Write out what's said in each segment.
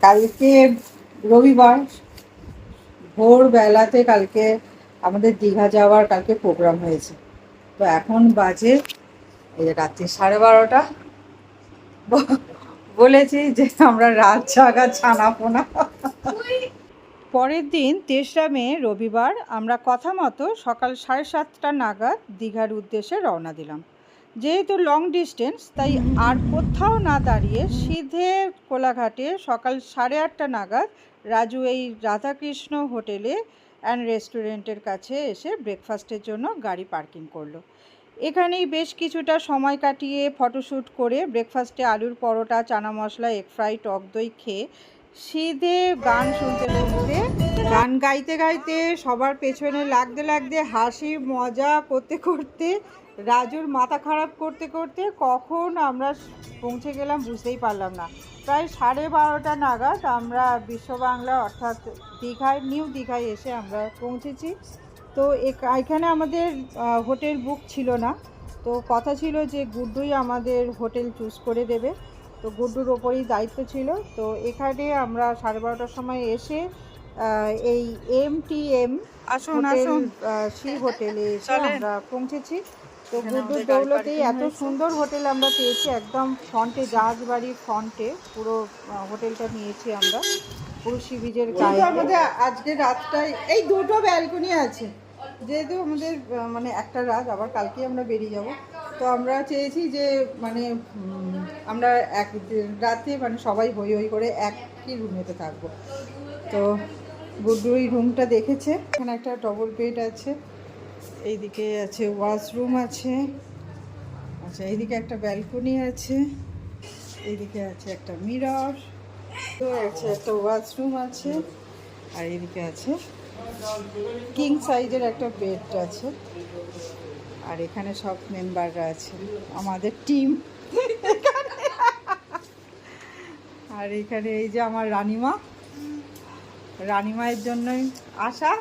কালকে রবিবার ভোরবেলাতে কালকে আমাদের দীঘা যাওয়ার কালকে প্রোগ্রাম হয়েছে। তো এখন বাজে এই যে রাত্রি 12:30। বলেছি যে আমরা রাত জাগা ছানাপোনা। পরের দিন 3রা মে রবিবার আমরা কথা মতো সকাল 7:30 নাগাদ দীঘার উদ্দেশ্যে রওনা দিলাম। যেহেতু লং ডিস্টেন্স তাই আর কোথাও না দাঁড়িয়ে সিধে কোলাঘাটে সকাল 8:30 নাগাদ রাজু এই রাধাকৃষ্ণ হোটেলে অ্যান্ড রেস্টুরেন্টের কাছে এসে ব্রেকফাস্টের জন্য গাড়ি পার্কিং করলো। এখানেই বেশ কিছুটা সময় কাটিয়ে ফটোশ্যুট করে ব্রেকফাস্টে আলুর পরোটা, চানা মশলা, এগ ফ্রাই, টক দই খেয়ে সিধে গান শুনতে শুনতে, গান গাইতে গাইতে, সবার পেছনে লাগতে লাগতে, হাসি মজা করতে করতে, রাজুর মাথা খারাপ করতে করতে কখন আমরা পৌঁছে গেলাম বুঝতেই পারলাম না। প্রায় 12:30 নাগাদ আমরা বিশ্ববাংলা অর্থাৎ দীঘায়, নিউ দীঘায় এসে আমরা পৌঁছেছি। তো এখানে আমাদের হোটেল বুক ছিল না। তো কথা ছিল যে গুড্ডুই আমাদের হোটেল চুজ করে দেবে। তো গুড্ডুর ওপরেই দায়িত্ব ছিল। তো এখানে আমরা 12:30টার সময় এসে এই MTM হোটেল, সেই হোটেলে এসে আমরা পৌঁছেছি। তো গুড্ডুর দৌলতেই এত সুন্দর হোটেল আমরা পেয়েছি, একদম ফ্রন্টে, জাহাজবাড়ির ফ্রন্টে পুরো হোটেলটা নিয়েছি আমরা, পুরো সি বিচের গায়ে। আমাদের আজকে রাতটাই এই দুটো ব্যালকনি আছে, যেহেতু আমাদের মানে একটা রাত, আবার কালকে আমরা বেরিয়ে যাব। তো আমরা চেয়েছি যে মানে আমরা এক রাতে মানে সবাই হই হই করে একই রুমেতে থাকবো। তো গুড্ডু এই রুমটা দেখেছে, এখানে একটা ডবল বেড আছে, এইদিকে আছে ওয়াশরুম আছে, আচ্ছা এইদিকে একটা ব্যালকনি আছে, এইদিকে আছে একটা মিরর, তো আছে একটা ওয়াশরুম আছে, আর এইদিকে আছে কিং সাইজের একটা বেড আছে। আর এখানে সব মেম্বাররা আছে, আমাদের টিম। আর এখানে এই যে আমার রানিমা, রানিমায়ের জন্যই আসা।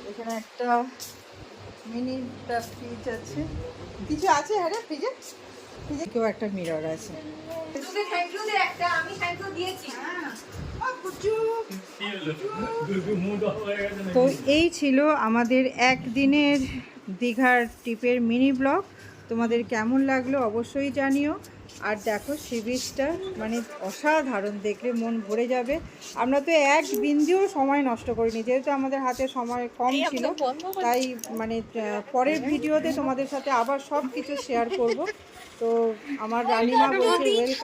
এখানে একটা মিনি ফ্রিজ আছে, কিছু আছে হ্যাঁ ফ্রিজে, ফ্রিজে কেউ একটা মিরর আছে। তো এই ছিল আমাদের একদিনের দীঘার ট্রিপের মিনি ব্লগ। তোমাদের কেমন লাগলো অবশ্যই জানিও। আর দেখো সি বিচটা মানে অসাধারণ, দেখলে মন ভরে যাবে। আমরা তো এক বিন্দুও সময় নষ্ট করিনি, যেহেতু আমাদের হাতে সময় কম ছিল, তাই মানে পরের ভিডিওতে তোমাদের সাথে আবার সব কিছু শেয়ার করব। তো আমার রানিমা বলছে